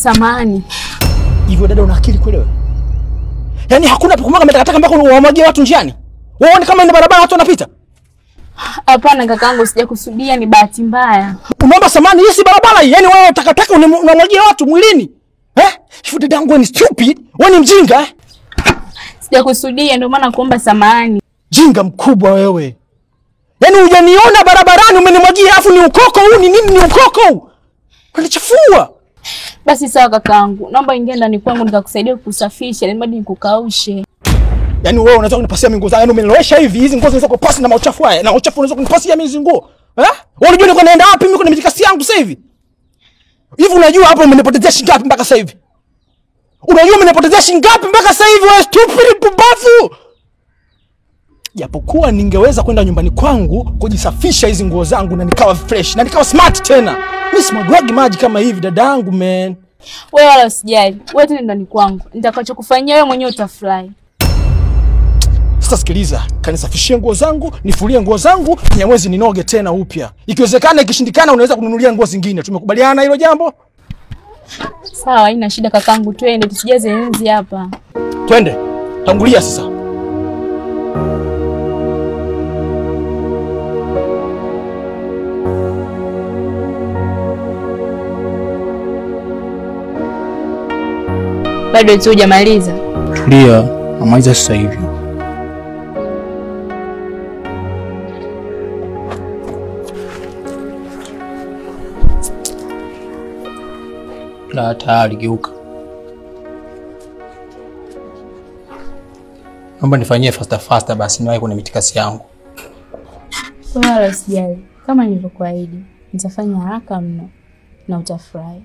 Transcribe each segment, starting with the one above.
Samahani. Hivyo dada una akili kweli wewe? Yaani hakuna pa kumwaga matakataka mpaka uwamwagie watu njiani? Waone kama ni barabara watu wanapita? Hapana kakaangu, sijakusudia, ni bahati mbaya. Unaomba samahani, hii si barabara hii. Yaani wewe takataka unamwagia watu mwilini? Hivyo dadangu ni stupid, wewe ni mjinga. Sijakusudia, ndio maana kuomba samahani. Jinga mkubwa wewe. Yaani hujaniona barabarani umenimwagia afu ni ukoko huu, ni nini ni ukoko huu? Unachafua. Basi sawa kakaangu, naomba ingia ndani kwangu nikakusaidia kusafisha ili mbadi nikukaushe. Yaani wewe unataka kunipasia mingo zangu, yaani umenilowesha hivi, hizi nguo zinaweza kupasi na mauchafu haya, na uchafu unaweza kunipasia mimi nguo. Wewe unajua niko naenda wapi mimi kuna mitikasi yangu sasa hivi? Hivi unajua hapo umenipotezea shilingi ngapi mpaka sasa hivi? Unajua umenipotezea shilingi ngapi mpaka sasa hivi wewe stupid pumbavu? Japokuwa ningeweza kwenda nyumbani kwangu kujisafisha hizi nguo zangu na nikawa fresh na nikawa smart tena. Mimi simwagi maji kama hivi dadangu man. Wewe wala usijali. Wewe tu ndani kwangu. Nitakachokufanyia wewe mwenyewe utafurahi. Sasa sikiliza, kanisafishie nguo zangu, nifulie nguo zangu, Nyamwezi ninoge tena upya. Ikiwezekana ikishindikana unaweza kununulia nguo zingine. Tumekubaliana hilo jambo? Sawa, haina shida kakaangu, twende tusijaze enzi hapa. Twende. Tangulia sasa. Bado tu hujamaliza? Tulia, namaliza sasa hivi. La tayari geuka. Naomba nifanyie faster basi niwahi kuna mitikasi yangu. Wala usijali. Kama nilivyokuahidi, nitafanya haraka mno na utafurahi.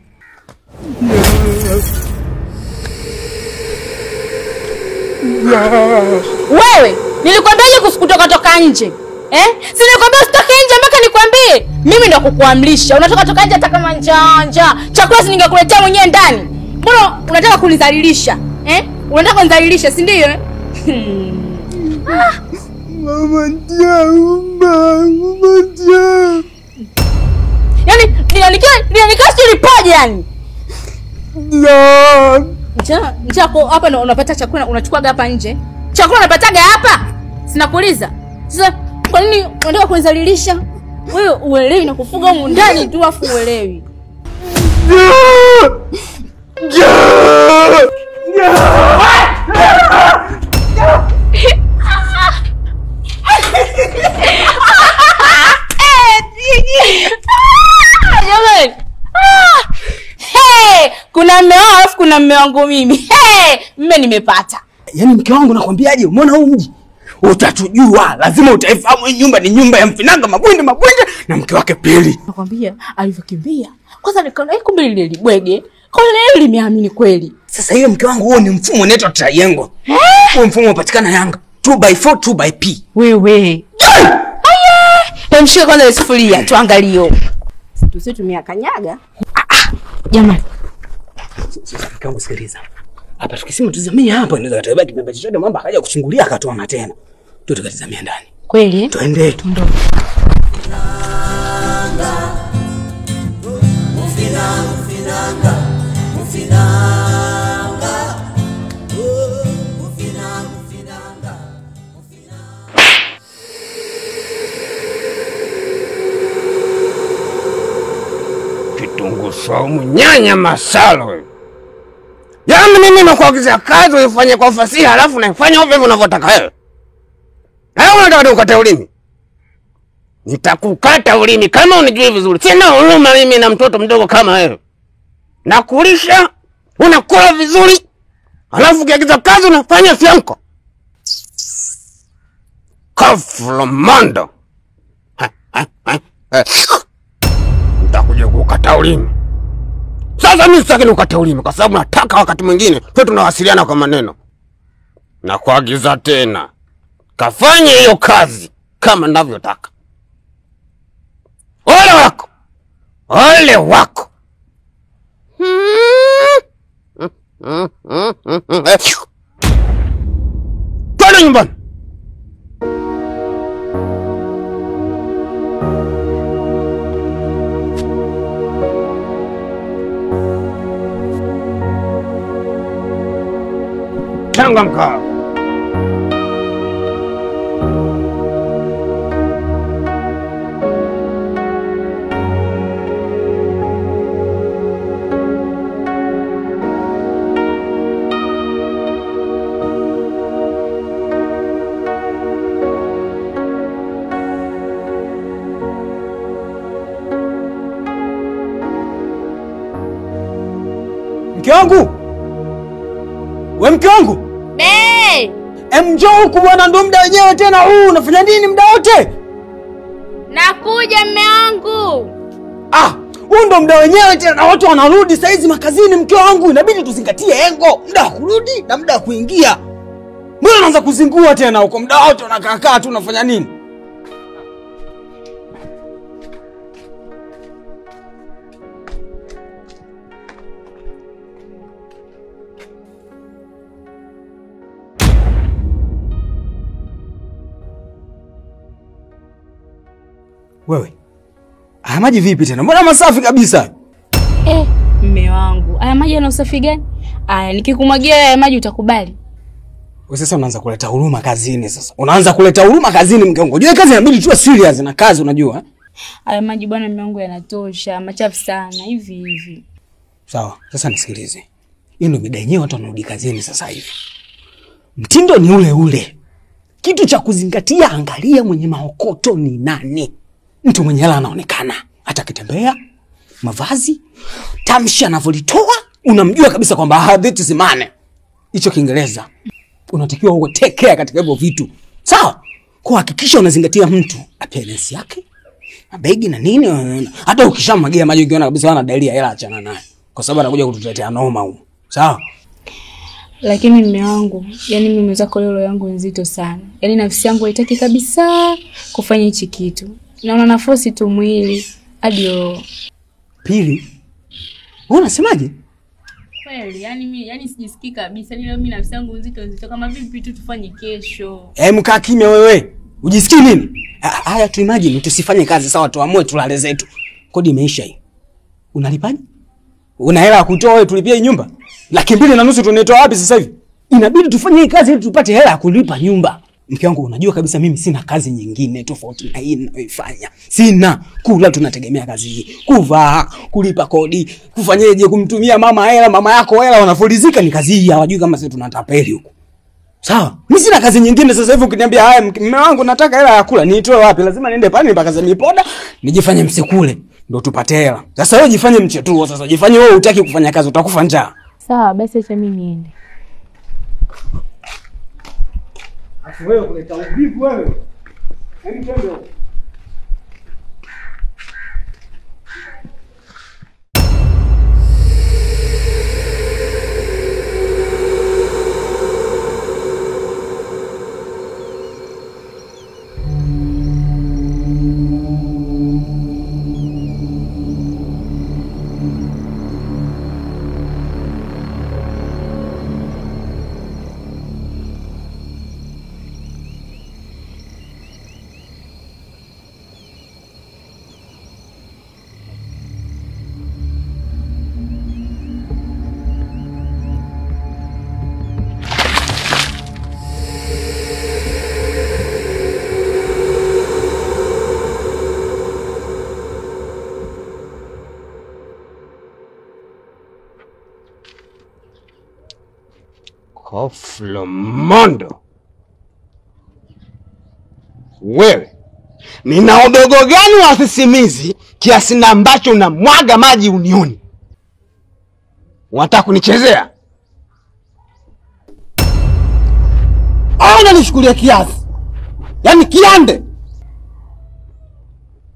Wewe, nilikwambiaje kutoka nje? Si nilikwambia usitoke nje mpaka nikwambie? Mimi ndo kukuamrisha. Unatoka nje hata kama njaa. Chakula si ningekuletea mwenyewe ndani. Mbona unataka kunidhalilisha? Unataka kunidhalilisha, si ndio? Mama njaa. Yaani nilionikaa sio lipoje yani? Njaa kwa hapa na unapata chakula unachukuaga hapa nje. Chakula unapataga hapa? Sinakuuliza. Sasa kwa nini unataka kunizalilisha? Wewe uelewi na kufuga huko ndani tu afu uelewi. Kuna mume wangu, kuna mume wangu mimi. Mume nimepata. Yaani mke wangu nakwambiaje, umeona huu mji? Utatujua, lazima utaifahamu hii nyumba ni nyumba ya Mfinanga Mabwende na mke wake Pili. Nakwambia alivyokimbia. Kwanza nikaona kumbe ile libwege. Kwa leo limeamini kweli. Sasa hiyo mke wangu huo ni mfumo unaitwa triangle. Huo mfumo unapatikana Yanga 2x4 2x Wewe. Tumshike kwanza sufuria tuangalie. Tusitumia kanyaga. Jamani. Sasa mke wangu sikiliza. Hapa tukisema tuzamie hapa inaweza katabaki kibeba chochote mambo akaja kuchungulia akatoa tena. Tutakatizamia ndani. Kweli? Twende. Tuondoke. Kitunguu saumu, nyanya, masala wewe. Yaani mimi nakuagiza kazi uifanye kwa fasihi halafu naifanya hivyo unavyotaka wewe. Wewe unataka ukate ulimi? Nitakukata ulimi kama unijui vizuri. Sina huruma mimi na mtoto mdogo kama wewe. Nakulisha, unakula vizuri. Halafu ukiagiza kazi unafanya fianko. Kaflomondo. Nitakuja kukata ulimi. Sasa mimi sitaki ukate ulimi kwa sababu nataka wakati mwingine tu tunawasiliana kwa maneno. Na kuagiza tena. Kafanye hiyo kazi kama ninavyotaka. Ole wako. Ole wako. Twende nyumbani. Changamka. Mke wangu! We mke wangu! Njoo huku bwana, ndo muda wenyewe tena huu. Unafanya nini muda wote? Nakuja mme wangu. Huu ndo muda wenyewe tena, watu wanarudi saa hizi makazini. Mke wangu, inabidi tuzingatie engo, muda wa kurudi na muda wa kuingia. Mbona unaanza kuzingua tena huko? Muda wote unakaa tu, unafanya nini? Wewe, haya maji vipi tena? Mbona masafi kabisa? Mme wangu, haya maji yana usafi gani? Nikikumwagia haya maji utakubali? Wewe sasa unaanza kuleta huruma kazini sasa. Unaanza kuleta huruma kazini mke wangu. Unajua kazi inabidi tuwe serious na kazi, unajua? Haya maji bwana mme wangu yanatosha, machafu sana hivi. Sawa, sasa nisikilize. Hii ndio mida yenyewe watu wanarudi kazini sasa hivi. Mtindo ni ule ule. Kitu cha kuzingatia, angalia mwenye maokoto ni nani. Mtu mwenye hela anaonekana, hata kitembea, mavazi, tamshi anavolitoa, unamjua kabisa kwamba that is money. Hicho Kiingereza. Unatakiwa uwe take care katika hivyo vitu. Sawa? Kwa hakikisha unazingatia mtu, appearance yake, mabegi na nini. Hata ukishamwagia maji ukiona kabisa wana dalili ya hela, achana naye. Kwa sababu anakuja kututetea noma huko. Sawa? Lakini mme wangu, yani mimi mwenzako leo yangu nzito sana. Yani nafsi yangu haitaki kabisa kufanya hichi kitu. Naona nafosi tu mwili hadi Pili. Wewe unasemaje? Kweli, yani sijisikii kabisa. Leo mimi nafsi yangu nzito kama vipi tu tufanye kesho. Mkaa kimya wewe. Ujisikii nini? Haya tu imagine tusifanye kazi sawa, tuamue tulale zetu. Kodi imeisha hii. Unalipaje? Una hela ya kutoa wewe tulipie nyumba? 2,500 tunatoa wapi sasa hivi? Inabidi tufanye hii kazi ili tupate hela ya kulipa nyumba. Mke wangu, unajua kabisa mimi sina kazi nyingine tofauti na hii ninayoifanya. Sina. Kula tunategemea kazi hii. Kuvaa, kulipa kodi, kufanyeje, kumtumia mama hela, mama yako hela, wanafolizika ni kazi hii. Hawajui kama sisi tunatapeli huko. Sawa? Mimi sina kazi nyingine sasa hivi. Ukiniambia haya mume wangu nataka hela ya kula, niitoe wapi? Lazima niende pale nipakaze mipoda, nijifanye msekule ndio tupate hela. Sasa wewe jifanye mchetuo sasa. Jifanye wewe hutaki kufanya kazi, utakufa njaa. Sawa, basi acha mimi niende. Wewe kuleta uvivu wewe. Hebu twende. Koflomondo, wewe nina udogo gani wa sisimizi kiasi na ambacho unamwaga maji unioni? Unataka kunichezea? Unanishukulia kiasi. Yaani kiande.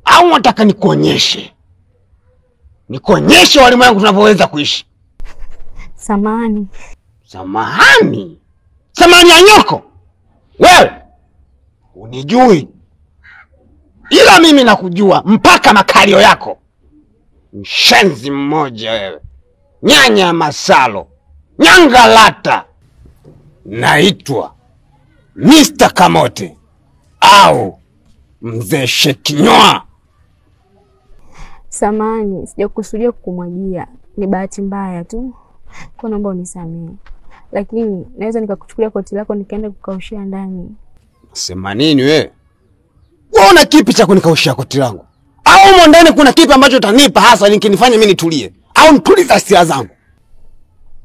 Au unataka nikuonyeshe? Nikuonyeshe walimwengu tunavyoweza kuishi. Samahani. Samahani? Samahani ya nyoko? Wewe unijui, ila mimi nakujua mpaka makalio yako. Mshenzi mmoja wewe, nyanya masalo, nyangalata. Naitwa Mr. Kamote au Mzee Shekinyoa. Samahani, sijakusudia kukumwagia. Ni bahati mbaya tu. Kwa naomba unisamehe. Lakini naweza nikakuchukulia koti lako nikaenda kukaushia ndani. Sema nini wewe? Waona kipi cha kunikaushia koti langu? Au humo ndani kuna kipi ambacho utanipa hasa nikinifanya mimi nitulie? Au nitulize hasira zangu?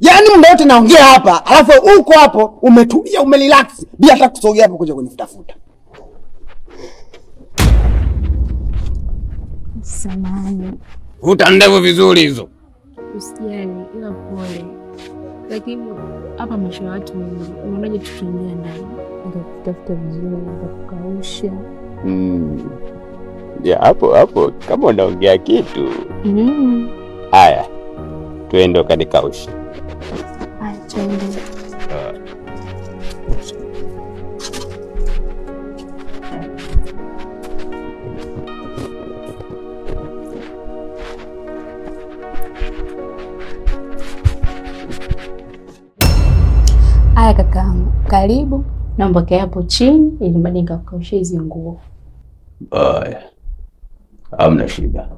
Yaani muda wote naongea hapa, alafu uko hapo umetulia, umerelax bila hata kusogea hapo kuja kunitafuta. Samahani. Vuta ndevu vizuri hizo. Usijali, ila pole. Lakini hapa maisha ya watu wengi, unaonaje tukiingia ndani? Nikakutafuta vizuri, nikakukausha. Ya hapo kama unaongea kitu. Haya. Tuende ukanikaushe. Haya, tuende. Haya kakaangu, karibu. Naomba kae hapo chini ili baadaye nikakukaushe hizo nguo. Haya. Hamna shida.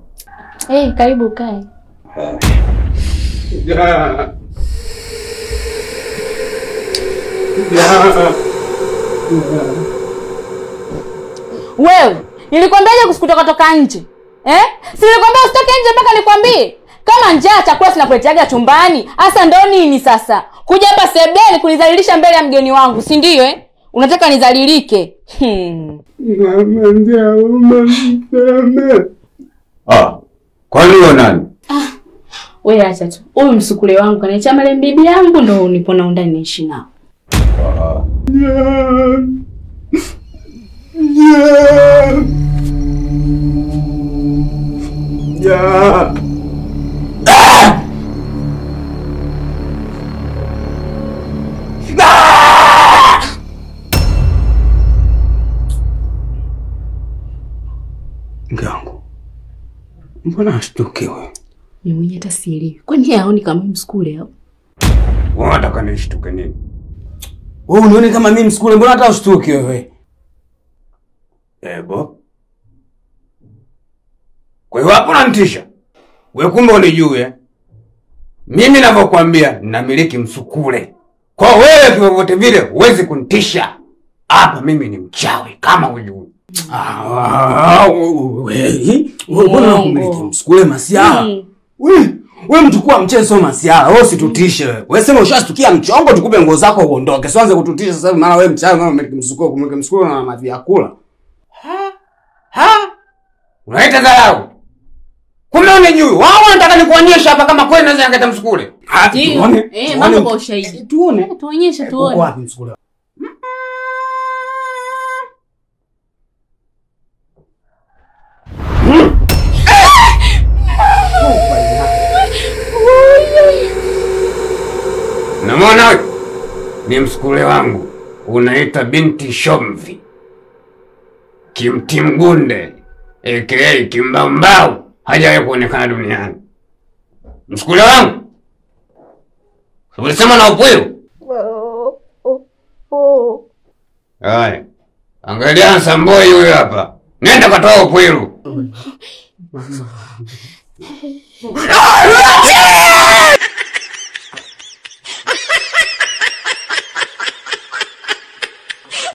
Karibu kae. Wewe, nilikwambiaje kutoka nje? Si nilikwambia usitoke nje mpaka nikwambie? Kama njaa chakula sinakuleteaga chumbani, hasa ndo nini sasa? Kuja hapa sebeni kunizalilisha mbele ya mgeni wangu, si ndio Unataka nizalilike? Kwani wewe nani? Wewe acha tu. Huyu msukule wangu kaniacha male bibi yangu ndo nipona undani niishi nao. Ngangu. Mbona ashtuke wewe? Mimi mwenyewe hata sielewi. Kwani haoni kama msukule au? Unataka nishtuke nini? Wewe unione kama mimi msukule, mbona hata ushtuke wewe? Ebo. Kwa hiyo hapo unanitisha. Wewe kumbe unijue. Mimi ninavyokuambia ninamiliki msukule. Kwa wewe kivyovyote vile huwezi kunitisha. Hapa mimi ni mchawi kama unijue. Wewe mbona unamiliki msukule masiala? Wewe mtukua mchezo masiala, wewe usitutishe wewe. Wewe sema ushastukia mchongo tukupe nguo zako uondoke. Sianze kututisha sasa maana wewe mchawi kama unamiliki msukule, kumiliki msukule na mavi ya kula. Unaita dharau. Kumbe unijui. Wao wanataka nikuonyesha hapa kama kweli naweza ngata msukule. Tuone. Mambo kwa ushahidi. Tuone. Tuonyeshe tuone. Uko wapi msukule? Namwona ni msukule wangu. Unaita binti Shomvi. Kimtimgunde. A.K.A. Kimbambau. Hajawahi kuonekana duniani. Msukule wangu. Ulisema na upwiru? Haya. Angalia Samboi huyu hapa. Nenda katoa upwiru.